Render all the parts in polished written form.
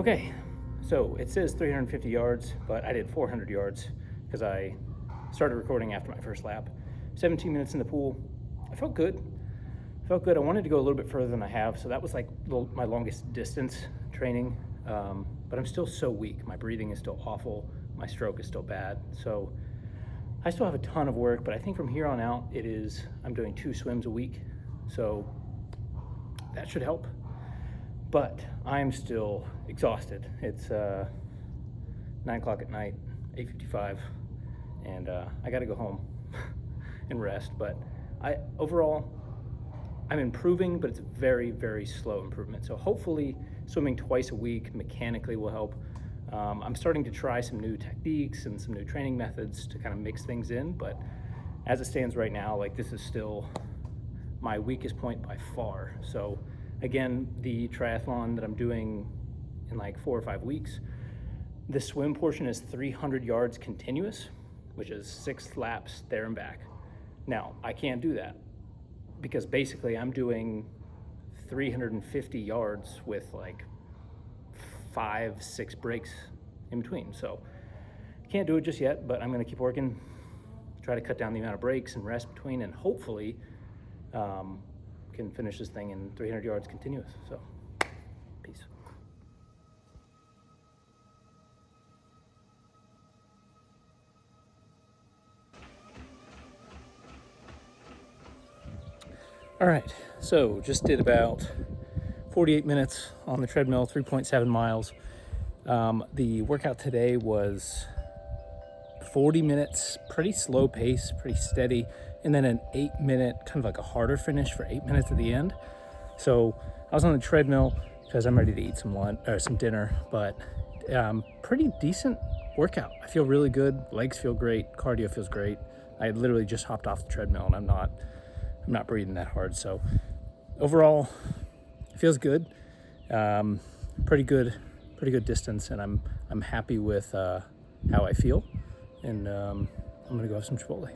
Okay, so it says 350 yards, but I did 400 yards because I started recording after my first lap. 17 minutes in the pool. I felt good. I wanted to go a little bit further than I have, so that was like my longest distance training. But I'm still so weak. My breathing is still awful. My stroke is still bad. So I still have a ton of work, but I think from here on out, I'm doing 2 swims a week. So that should help. But I'm still exhausted. It's 9 o'clock at night, 8:55, and I gotta go home and rest. But overall, I'm improving, but it's a very, very slow improvement. So hopefully swimming twice a week mechanically will help. I'm starting to try some new techniques and some new training methods to kind of mix things in, but as it stands right now, like, this is still my weakest point by far. So again, the triathlon that I'm doing in like 4 or 5 weeks, the swim portion is 300 yards continuous, which is 6 laps there and back. Now, I can't do that because basically I'm doing 350 yards with like 5-6 breaks in between. So can't do it just yet, but I'm gonna keep working, try to cut down the amount of breaks and rest between, and hopefully can finish this thing in 300 yards continuous. So peace. All right, so just did about 48 minutes on the treadmill, 3.7 miles. The workout today was 40 minutes, pretty slow pace, pretty steady, and then an 8-minute, kind of like a harder finish for 8 minutes at the end. So I was on the treadmill because I'm ready to eat some lunch or some dinner, but pretty decent workout. I feel really good. Legs feel great. Cardio feels great. I literally just hopped off the treadmill and I'm not breathing that hard. So overall, it feels good. Pretty good distance, and I'm happy with how I feel. And I'm gonna go have some Chipotle.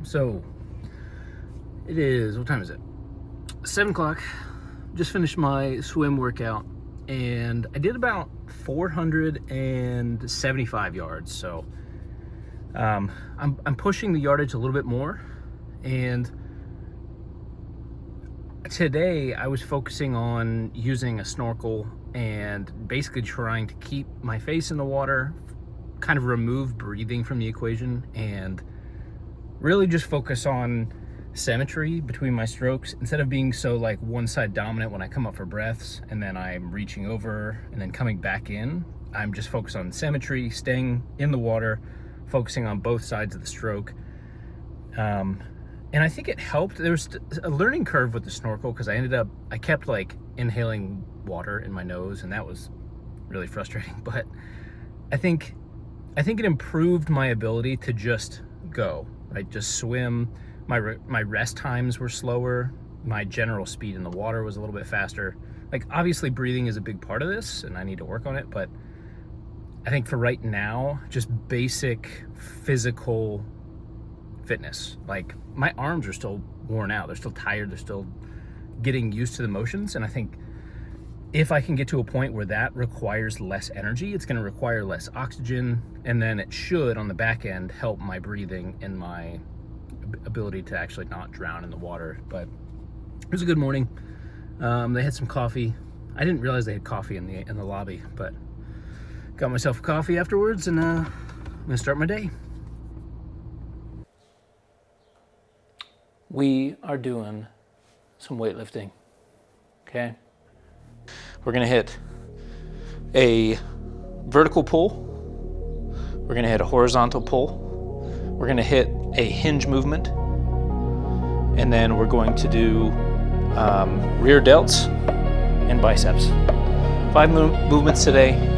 So it is, what time is it? 7 o'clock. Just finished my swim workout and I did about 475 yards. So I'm pushing the yardage a little bit more. And today I was focusing on using a snorkel and basically trying to keep my face in the water, kind of remove breathing from the equation, and really just focus on symmetry between my strokes instead of being so like one side dominant when I come up for breaths and then I'm reaching over and then coming back in. I'm just focused on symmetry, staying in the water, focusing on both sides of the stroke. And I think it helped. There was a learning curve with the snorkel because I kept like inhaling water in my nose, and that was really frustrating. But I think it improved my ability to just go. Right, just swim. My rest times were slower. My general speed in the water was a little bit faster. Like, obviously breathing is a big part of this and I need to work on it, but I think for right now, just basic physical fitness. Like, my arms are still worn out. They're still tired. They're still getting used to the motions. And I think if I can get to a point where that requires less energy, it's going to require less oxygen, and then it should, on the back end, help my breathing and my ability to actually not drown in the water. But it was a good morning. They had some coffee. I didn't realize they had coffee in the lobby, but got myself a coffee afterwards, and I'm gonna start my day. we are doing some weightlifting, okay? We're gonna hit a vertical pull, we're gonna hit a horizontal pull, we're gonna hit a hinge movement, and then we're going to do rear delts and biceps. 5 movements today.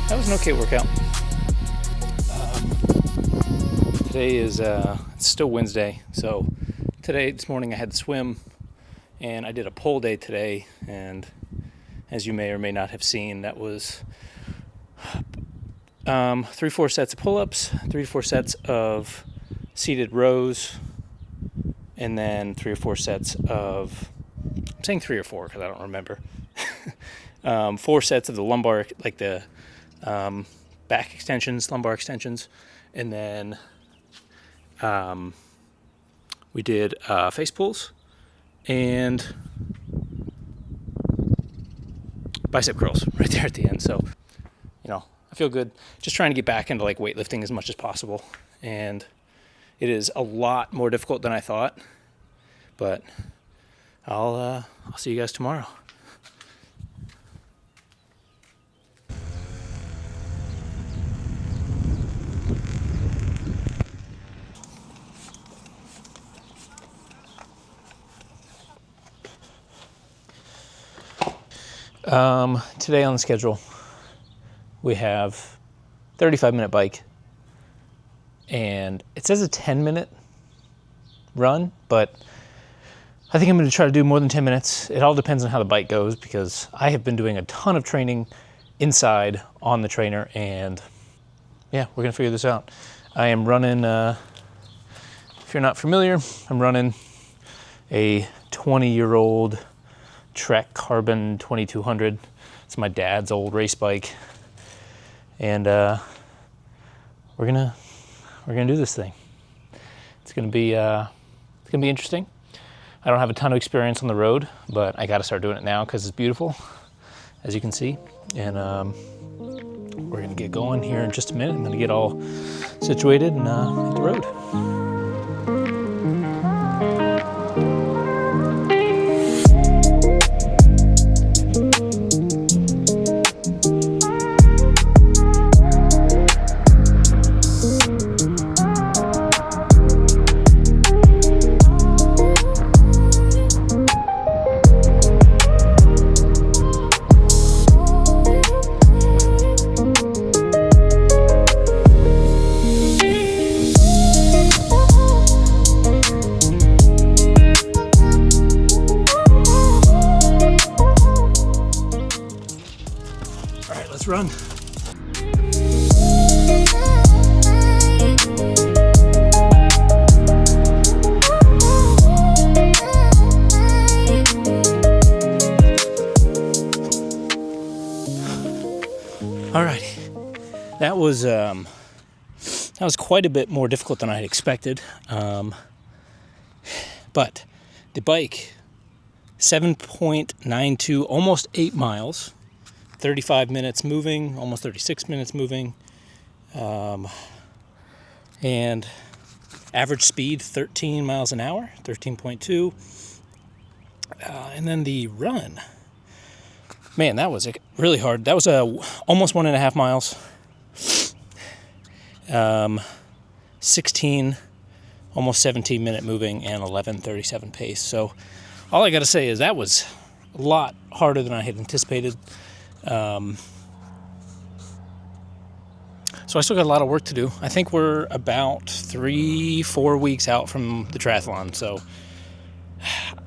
That was an okay workout. Today is it's still Wednesday, so this morning I had to swim, and I did a pole day today, and as you may or may not have seen, that was 3-4 sets of pull-ups, 3-4 sets of seated rows, and then 3 or 4 sets of, I'm saying 3 or 4 because I don't remember, 4 sets of the lumbar, like the back extensions, lumbar extensions, and then we did face pulls and bicep curls right there at the end. So, I feel good. Just trying to get back into like weightlifting as much as possible, and it is a lot more difficult than I thought. But I'll see you guys tomorrow. Today on the schedule, we have 35-minute bike, and it says a 10-minute run, but I think I'm going to try to do more than 10 minutes. It all depends on how the bike goes, because I have been doing a ton of training inside on the trainer, and yeah, we're going to figure this out. I am running, if you're not familiar, I'm running a 20-year-old Trek Carbon 2200. It's my dad's old race bike, and we're gonna do this thing. It's gonna be interesting. I don't have a ton of experience on the road, but I got to start doing it now because it's beautiful, as you can see. And we're gonna get going here in just a minute. I'm gonna get all situated and hit the road. Run. Alrighty, that was quite a bit more difficult than I had expected, but the bike 7.92, almost 8 miles, 35 minutes moving, almost 36 minutes moving, and average speed 13 miles an hour, 13.2. And then the run, man, that was really hard. That was almost 1.5 miles, 16, almost 17 minute moving, and 11:37 pace. So all I got to say is that was a lot harder than I had anticipated. So I still got a lot of work to do. I think we're about 3-4 weeks out from the triathlon. So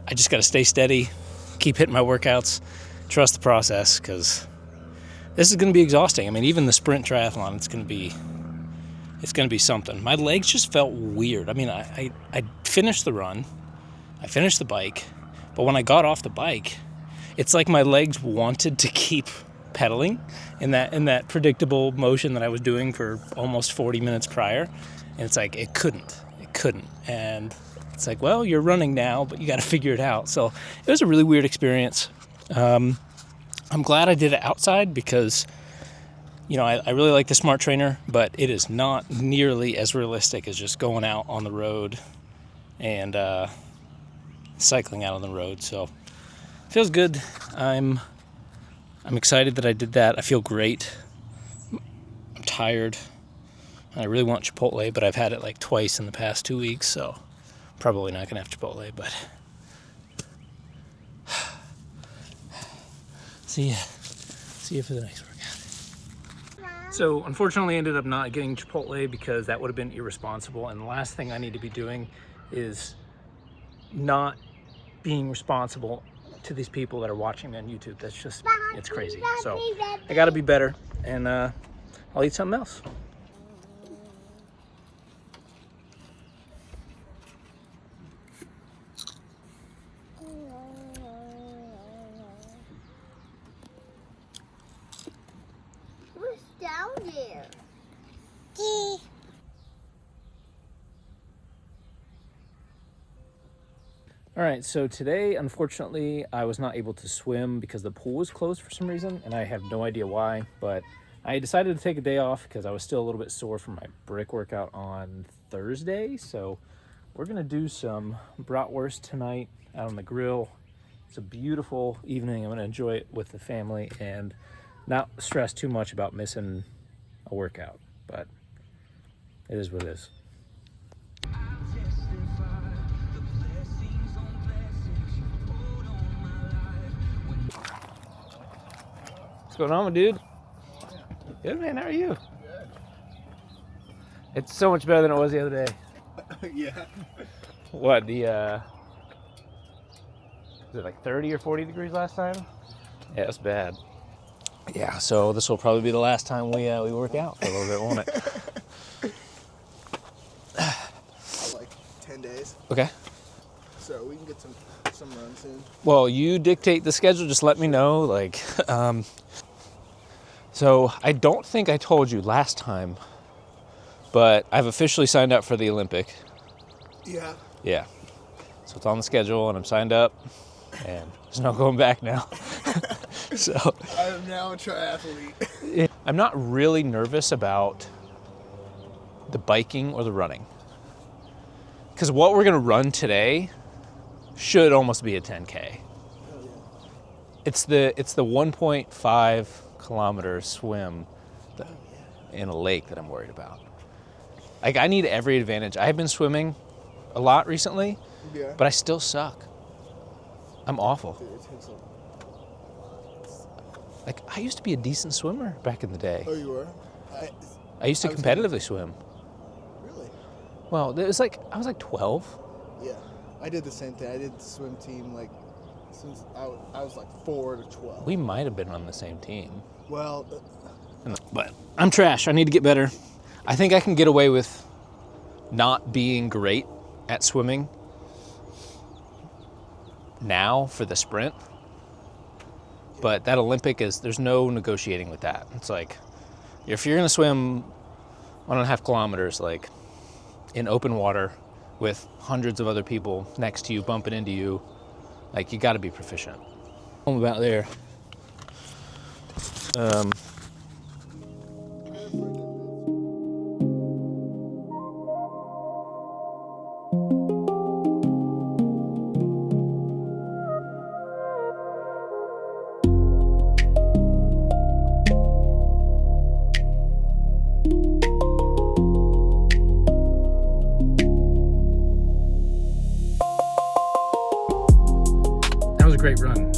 I just got to stay steady, keep hitting my workouts, trust the process, because this is going to be exhausting. I mean, even the sprint triathlon, it's going to be something. My legs just felt weird. I mean, I finished the run, I finished the bike, but when I got off the bike, it's like my legs wanted to keep pedaling in that predictable motion that I was doing for almost 40 minutes prior, and it's like it couldn't, and it's like, well, you're running now, but you got to figure it out. So it was a really weird experience. I'm glad I did it outside because, you know, I really like the Smart Trainer, but it is not nearly as realistic as just going out on the road and cycling out on the road. So it feels good. I'm excited that I did that. I feel great. I'm tired. I really want Chipotle, but I've had it like twice in the past 2 weeks, so probably not gonna have Chipotle, but see you for the next workout. So unfortunately I ended up not getting Chipotle because that would have been irresponsible, and the last thing I need to be doing is not being responsible to these people that are watching me on YouTube. That's just, it's crazy. So I gotta be better, and I'll eat something else. What's down there? All right, so today, unfortunately, I was not able to swim because the pool was closed for some reason, and I have no idea why, but I decided to take a day off because I was still a little bit sore from my brick workout on Thursday. So we're gonna do some bratwurst tonight out on the grill. It's a beautiful evening. I'm gonna enjoy it with the family and not stress too much about missing a workout, but it is what it is. What's going on, my dude? Good, man. How are you? Good. It's so much better than it was the other day. Yeah. What, was it like 30 or 40 degrees last time? Yeah, it's bad. Yeah, so this will probably be the last time we work out for a little bit, won't it? Like 10 days. Okay. So we can get some runs in. Well, you dictate the schedule. Just let me know. So I don't think I told you last time, but I've officially signed up for the Olympic. Yeah. Yeah. So it's on the schedule, and I'm signed up, and there's no going back now. So I am now a triathlete. I'm not really nervous about the biking or the running, because what we're gonna run today should almost be a 10K. Oh, yeah. It's the 1.5 kilometer swim in a lake that I'm worried about. Like, I need every advantage. I have been swimming a lot recently, Yeah. but I still suck. I'm awful. Dude, it takes a... Like, I used to be a decent swimmer back in the day. Oh, you were? I used to I was competitively swim. Really? Well, it was like, I was like 12. Yeah. I did the same thing. I did the swim team like since I was like 4 to 12. We might have been on the same team. Well, But I'm trash. I need to get better. I think I can get away with not being great at swimming now for the sprint. But that Olympic there's no negotiating with that. It's like, if you're gonna swim 1.5 kilometers, like in open water with hundreds of other people next to you, bumping into you, Like, you got to be proficient. I'm about there. That was a great run.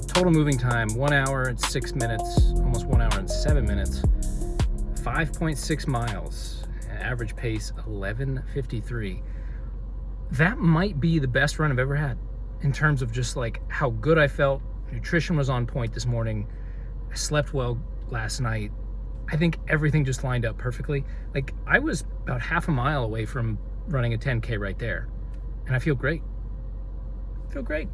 Total moving time, 1 hour and 6 minutes, almost 1 hour and 7 minutes, 5.6 miles, average pace 11:53. That might be the best run I've ever had in terms of just like how good I felt. Nutrition was on point this morning. I slept well last night. I think everything just lined up perfectly. Like, I was about half a mile away from running a 10K right there, and I feel great. I feel great.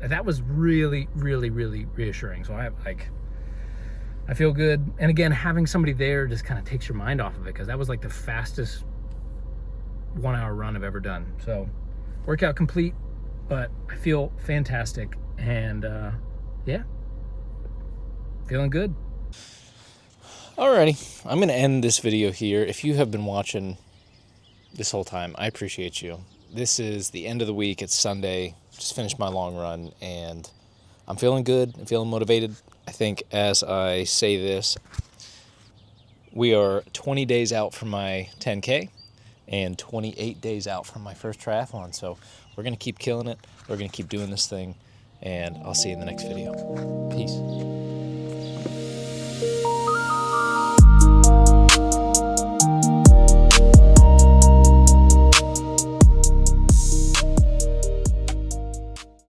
That was really, really, really reassuring. So I feel good. And again, having somebody there just kind of takes your mind off of it, because that was like the fastest 1 hour run I've ever done. So workout complete, but I feel fantastic. And yeah, feeling good. Alrighty, I'm gonna end this video here. If you have been watching this whole time, I appreciate you. This is the end of the week. It's Sunday. Just finished my long run, and I'm feeling good. I'm feeling motivated. I think as I say this, we are 20 days out from my 10K and 28 days out from my first triathlon. So we're going to keep killing it. We're going to keep doing this thing, and I'll see you in the next video. Peace.